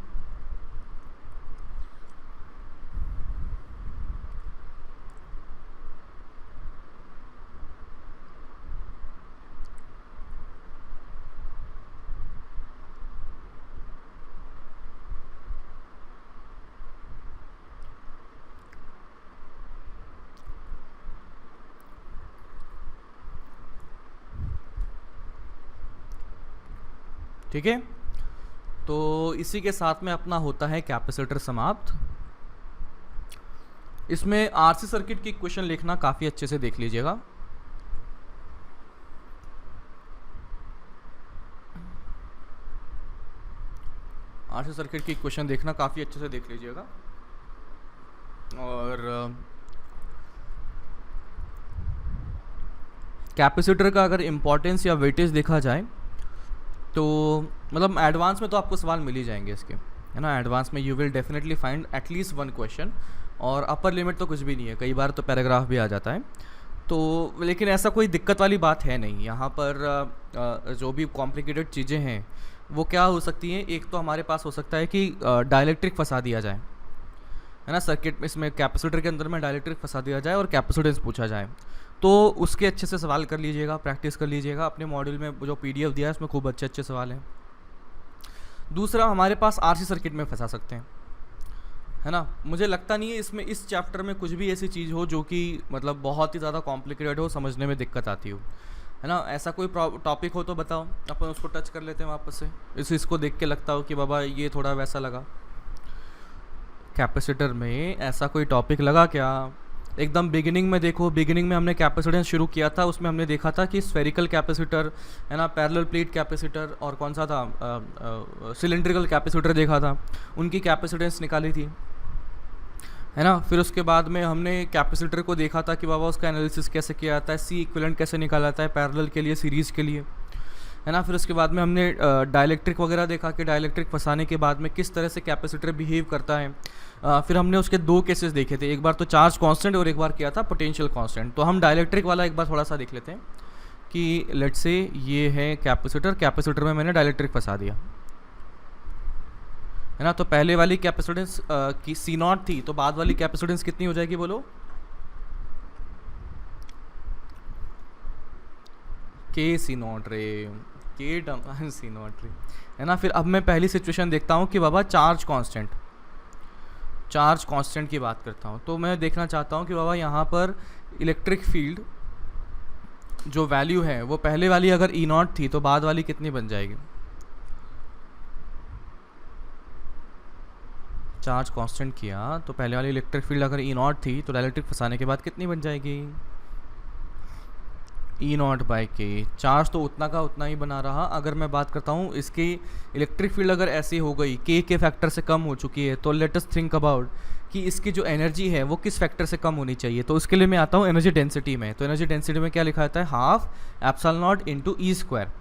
ठीक है, तो इसी के साथ में अपना होता है कैपेसिटर समाप्त। इसमें आरसी सर्किट की इक्वेशन लिखना काफ़ी अच्छे से देख लीजिएगा। आरसी सर्किट की इक्वेशन देखना काफ़ी अच्छे से देख लीजिएगा। और कैपेसिटर का अगर इम्पोर्टेंस या वेटेज देखा जाए तो मतलब एडवांस में तो आपको सवाल मिल ही जाएंगे इसके, है ना। एडवांस में you will definitely find at least one question, और अपर लिमिट तो कुछ भी नहीं है, कई बार तो पैराग्राफ भी आ जाता है। तो लेकिन ऐसा कोई दिक्कत वाली बात है नहीं यहाँ पर। जो भी कॉम्प्लिकेटेड चीज़ें हैं वो क्या हो सकती हैं, एक तो हमारे पास हो सकता है कि डाइलेक्ट्रिक फंसा दिया जाए, है ना, सर्किट में, इसमें कैपेसिटर के अंदर में डाइलेक्ट्रिक फंसा दिया जाए और कैपेसिटेंस पूछा जाए, तो उसके अच्छे से सवाल कर लीजिएगा, प्रैक्टिस कर लीजिएगा। अपने मॉड्यूल में जो पीडीएफ दिया है उसमें खूब अच्छे अच्छे सवाल हैं। दूसरा हमारे पास आरसी सर्किट में फंसा सकते हैं, है ना। मुझे लगता नहीं है इसमें इस चैप्टर में कुछ भी ऐसी चीज़ हो जो कि मतलब बहुत ही ज़्यादा कॉम्प्लिकेटेड हो, समझने में दिक्कत आती हो, है ना। ऐसा कोई टॉपिक हो तो बताओ, अपन उसको टच कर लेते हैं वापस से। इसको देख के लगता हो कि बाबा ये थोड़ा वैसा लगा, कैपेसिटर में ऐसा कोई टॉपिक लगा क्या? एकदम बिगिनिंग में देखो, बिगिनिंग में हमने कैपेसिटेंस शुरू किया था, उसमें हमने देखा था कि स्फेरिकल कैपेसिटर, है ना, पैरेलल प्लेट कैपेसिटर, और कौन सा था, सिलेंड्रिकल कैपेसिटर देखा था, उनकी कैपेसिटेंस निकाली थी, है ना। फिर उसके बाद में हमने कैपेसिटर को देखा था कि बाबा उसका एनालिसिस कैसे किया जाता है, सी इक्विवेलेंट कैसे निकाला जाता है पैरेलल के लिए, सीरीज़ के लिए, है ना। फिर उसके बाद में हमने डाइलेक्ट्रिक वगैरह देखा कि डाइलेक्ट्रिक फंसाने के बाद में किस तरह से कैपेसिटर बिहेव करता है। फिर हमने उसके दो केसेस देखे थे, एक बार तो चार्ज कांस्टेंट और एक बार किया था पोटेंशियल कांस्टेंट। तो हम डाइलेक्ट्रिक वाला एक बार थोड़ा सा देख लेते हैं कि लेट्स से ये है कैपेसिटर, कैपेसिटर में मैंने डाइलेक्ट्रिक फंसा दिया, है ना। तो पहले वाली कैपेसिटेंस की C0 थी, तो बाद वाली कैपेसिटेंस कितनी हो जाएगी बोलो? के C0 रे, के C0 रे, है ना। फिर अब मैं पहली सिचुएशन देखता हूँ कि बाबा चार्ज कांस्टेंट की बात करता हूँ। तो मैं देखना चाहता हूँ कि बाबा यहाँ पर इलेक्ट्रिक फील्ड जो वैल्यू है वो पहले वाली अगर E0 थी तो बाद वाली कितनी बन जाएगी? चार्ज कांस्टेंट किया तो पहले वाली इलेक्ट्रिक फील्ड अगर E0 थी तो डाइलेक्ट्रिक फंसाने के बाद कितनी बन जाएगी? E0/K। चार्ज तो उतना का उतना ही बना रहा। अगर मैं बात करता हूँ इसकी इलेक्ट्रिक फील्ड अगर ऐसी हो गई K के फैक्टर से कम हो चुकी है, तो लेट अस थिंक अबाउट कि इसकी जो एनर्जी है वो किस फैक्टर से कम होनी चाहिए, तो उसके लिए मैं आता हूँ एनर्जी डेंसिटी में। तो एनर्जी डेंसिटी में क्या लिखा जाता है, half epsilon not into E square.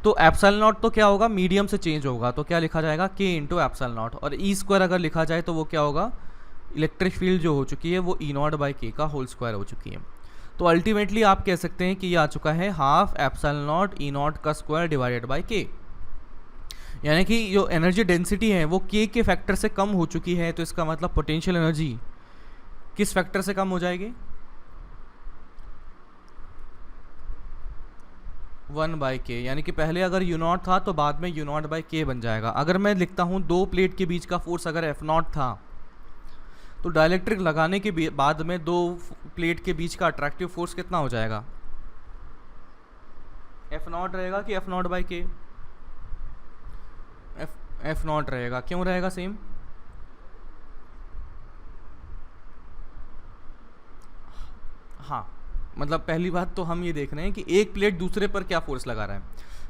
तो एप्सिलॉन नॉट तो क्या होगा, मीडियम से चेंज होगा, तो क्या लिखा जाएगा, के इंटू एप्सिलॉन नॉट, और ई स्क्वायर अगर लिखा जाए तो वो क्या होगा, इलेक्ट्रिक फील्ड जो हो चुकी है वो ई नॉट बाई के का होल स्क्वायर हो चुकी है। तो अल्टीमेटली आप कह सकते हैं कि ये आ चुका है half epsilon not E not का स्क्वायर डिवाइडेड बाई के, यानी कि जो एनर्जी डेंसिटी है वो के फैक्टर से कम हो चुकी है। तो इसका मतलब पोटेंशियल एनर्जी किस फैक्टर से कम हो जाएगी, 1/k, यानी कि पहले अगर यू नॉट था तो बाद में यू नॉट बाई के बन जाएगा। अगर मैं लिखता हूँ दो प्लेट के बीच का फोर्स अगर एफ नॉट था तो डाइलेक्ट्रिक लगाने के बाद में दो प्लेट के बीच का अट्रैक्टिव फोर्स कितना हो जाएगा, एफ नॉट रहेगा कि एफ नॉट बाई के, एफ नॉट रहेगा। क्यों रहेगा सेम, हाँ, मतलब पहली बात तो हम ये देख रहे हैं कि एक प्लेट दूसरे पर क्या फोर्स लगा रहा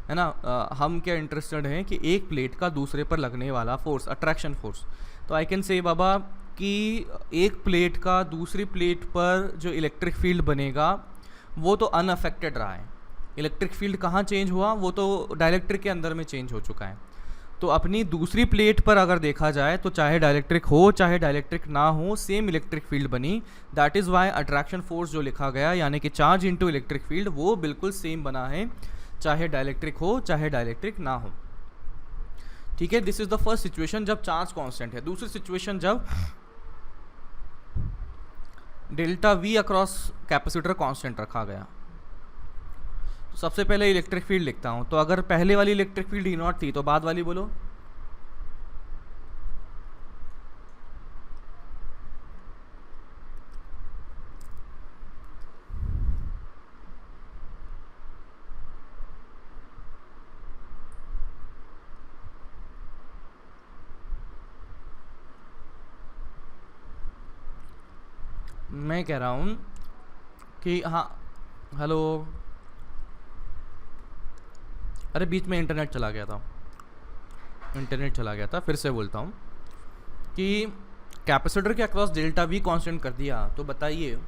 है ना। हम क्या इंटरेस्टेड हैं कि एक प्लेट का दूसरे पर लगने वाला फोर्स, अट्रैक्शन फोर्स। तो आई कैन से बाबा कि एक प्लेट का दूसरी प्लेट पर जो इलेक्ट्रिक फील्ड बनेगा वो तो अनअफेक्टेड रहा है। इलेक्ट्रिक फील्ड कहाँ चेंज हुआ, वो तो डाइलेक्ट्रिक के अंदर में चेंज हो चुका है। तो अपनी दूसरी प्लेट पर अगर देखा जाए तो चाहे डाइलेक्ट्रिक हो चाहे डाइलेक्ट्रिक ना हो, सेम इलेक्ट्रिक फील्ड बनी। That is why attraction force जो लिखा गया, यानी कि चार्ज इनटू इलेक्ट्रिक फील्ड, वो बिल्कुल सेम बना है चाहे डाइलेक्ट्रिक हो चाहे डाइलेक्ट्रिक ना हो। ठीक है, this is the first situation जब चार्ज कांस्टेंट है। दूसरी सिचुएशन जब delta we across capacitor constant रखा गया। तो सबसे पहले इलेक्ट्रिक फील्ड लिखता हूं। तो अगर पहले वाली इलेक्ट्रिक फील्ड ई नॉट थी तो बाद वाली बोलो, मैं कह रहा हूं कि हाँ, हेलो, अरे बीच में इंटरनेट चला गया था, फिर से बोलता हूँ कि कैपेसिटर के अक्रॉस डेल्टा वी कांस्टेंट कर दिया। तो बताइए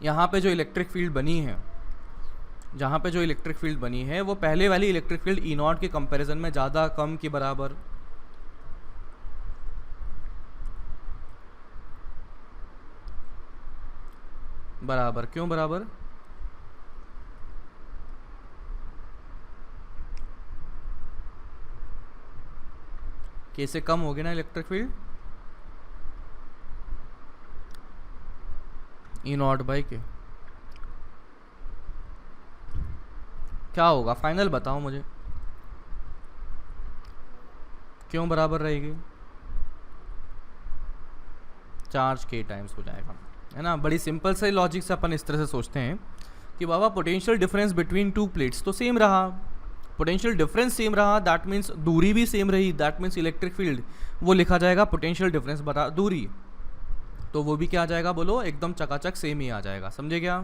यहाँ पे जो इलेक्ट्रिक फील्ड बनी है, जहाँ पे जो इलेक्ट्रिक फील्ड बनी है वो पहले वाली इलेक्ट्रिक फील्ड ई नॉट के कंपैरिजन में ज़्यादा, कम की बराबर, बराबर। क्यों बराबर, के से कम होगी ना electric field, E not by के। क्या होगा फाइनल बताओ मुझे, क्यों बराबर रहेगी, चार्ज के टाइम्स हो जाएगा, है ना। बड़ी सिंपल से लॉजिक से अपन इस तरह से सोचते हैं कि बाबा potential difference between two plates तो सेम रहा, पोटेंशियल डिफरेंस सेम रहा, दैट मीन्स दूरी भी सेम रही, दैट मीन्स इलेक्ट्रिक फील्ड वो लिखा जाएगा पोटेंशियल डिफरेंस बटा दूरी। तो वो भी क्या आ जाएगा बोलो, एकदम चकाचक सेम ही आ जाएगा, समझे क्या।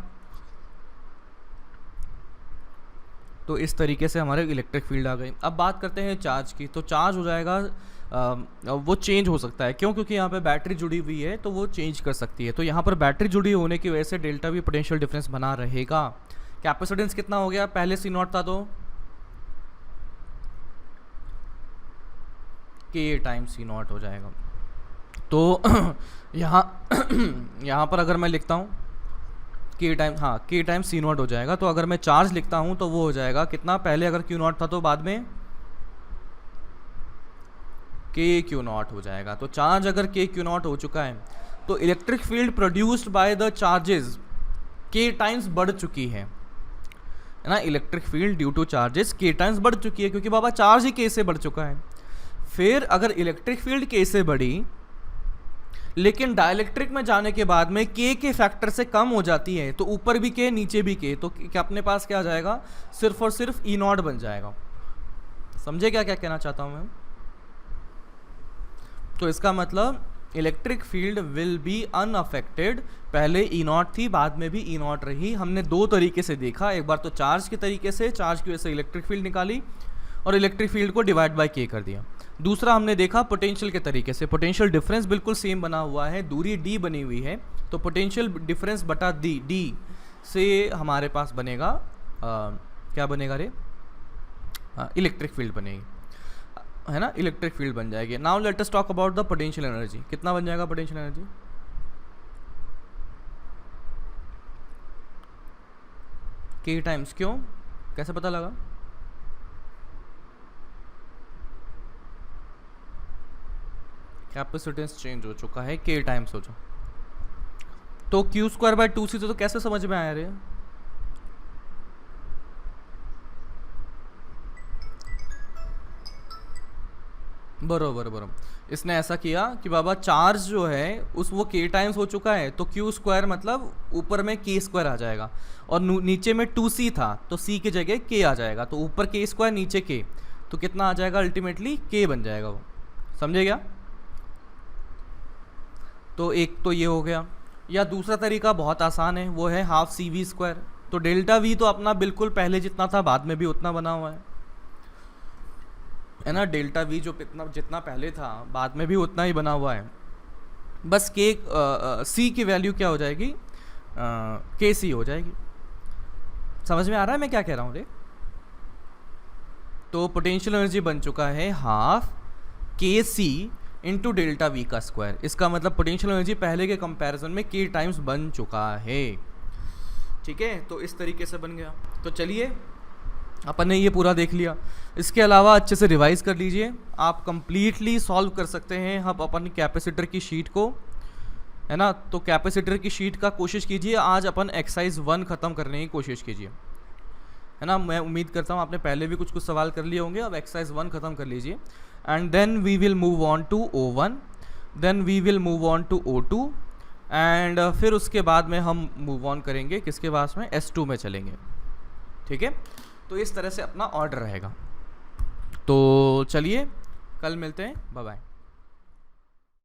तो इस तरीके से हमारे इलेक्ट्रिक फील्ड आ गई। अब बात करते हैं चार्ज की। तो चार्ज हो जाएगा वो चेंज हो सकता है, क्यों, क्योंकि यहाँ पे बैटरी जुड़ी हुई है तो वो चेंज कर सकती है। तो यहाँ पर बैटरी जुड़ी होने की वजह से डेल्टा भी पोटेंशियल डिफरेंस बना रहेगा। कैपेसिटेंस कितना हो गया, पहले सी नॉट था तो के टाइम्स सी नॉट हो जाएगा। तो यहाँ पर अगर मैं लिखता हूँ के टाइम, हाँ, के टाइम सी नॉट हो जाएगा। तो अगर मैं चार्ज लिखता हूँ तो वो हो जाएगा कितना, पहले अगर क्यू नॉट था तो बाद में के क्यू नॉट हो जाएगा। तो चार्ज अगर के क्यू नॉट हो चुका है तो electric field produced by the charges के टाइम्स बढ़ चुकी है ना। Electric field due two charges के टाइम्स बढ़ चुकी है, क्योंकि बाबा चार्ज ही के से बढ़ चुका है। फिर अगर इलेक्ट्रिक फील्ड के से बढ़ी लेकिन डाइलेक्ट्रिक में जाने के बाद में के फैक्टर से कम हो जाती है, तो ऊपर भी के नीचे भी के, तो क्या अपने पास क्या आ जाएगा, सिर्फ और सिर्फ ई नॉट बन जाएगा। समझे क्या क्या कहना चाहता हूं मैं। तो इसका मतलब electric field will be unaffected. पहले ई नॉट थी, बाद में भी ई नॉट रही। हमने दो तरीके से देखा, एक बार तो चार्ज के तरीके से, चार्ज की वजह से इलेक्ट्रिक फील्ड निकाली, और इलेक्ट्रिक फील्ड को डिवाइड बाय के कर दिया। दूसरा हमने देखा पोटेंशियल के तरीके से, पोटेंशियल डिफरेंस बिल्कुल सेम बना हुआ है, दूरी डी बनी हुई है, तो पोटेंशियल डिफरेंस बटा डी से हमारे पास बनेगा क्या बनेगा रे, इलेक्ट्रिक फील्ड बनेगी, है ना, इलेक्ट्रिक फील्ड बन जाएगी। Now let us talk about the potential energy. कितना बन जाएगा पोटेंशियल एनर्जी? के टाइम्स, क्यों, कैसे पता लगा? कैपेसिटेंस चेंज हो चुका है, के टाइम्स हो चुका, तो क्यू स्क्वायर बाय 2c तो कैसे समझ में आया रे? बरोबर, इसने ऐसा किया कि बाबा चार्ज जो है उस वो के टाइम्स हो चुका है, तो क्यू स्क्वायर मतलब ऊपर में के स्क्वायर आ जाएगा, और नीचे में 2c था तो c की जगह के आ जाएगा, तो ऊपर के स्क्वायर नीचे के, तो कितना आ जाएगा अल्टीमेटली, के बन जाएगा वो, समझे क्या? तो एक तो ये हो गया। या दूसरा तरीका बहुत आसान है, वो है हाफ सी वी स्क्वायर। तो डेल्टा वी तो अपना बिल्कुल पहले जितना था बाद में भी उतना बना हुआ है ना, डेल्टा वी जो जितना पहले था बाद में भी उतना ही बना हुआ है, बस के सी की वैल्यू क्या हो जाएगी, के सी हो जाएगी। समझ में आ रहा है मैं क्या कह रहा हूँ रे? तो पोटेंशियल एनर्जी बन चुका है हाफ के सी इंटू डेल्टा वी का स्क्वायर। इसका मतलब पोटेंशियल एनर्जी पहले के कंपैरिजन में के टाइम्स बन चुका है, ठीक है। तो इस तरीके से बन गया। तो चलिए अपन ने ये पूरा देख लिया। इसके अलावा अच्छे से रिवाइज कर लीजिए, आप कंप्लीटली सॉल्व कर सकते हैं हम अपन कैपेसिटर की शीट को, है ना। तो कैपेसिटर की शीट का कोशिश कीजिए, आज अपन एक्सरसाइज 1 ख़त्म करने की कोशिश कीजिए, है ना। मैं उम्मीद करता हूँ आपने पहले भी कुछ सवाल कर लिए होंगे, अब एक्सरसाइज 1 ख़त्म कर लीजिए, and then we will move on to O1, then we will move on to O2, and फिर उसके बाद में हम मूव ऑन करेंगे किसके पास में, S2 में चलेंगे, ठीक है। तो इस तरह से अपना ऑर्डर रहेगा। तो चलिए कल मिलते हैं, बाय बाय।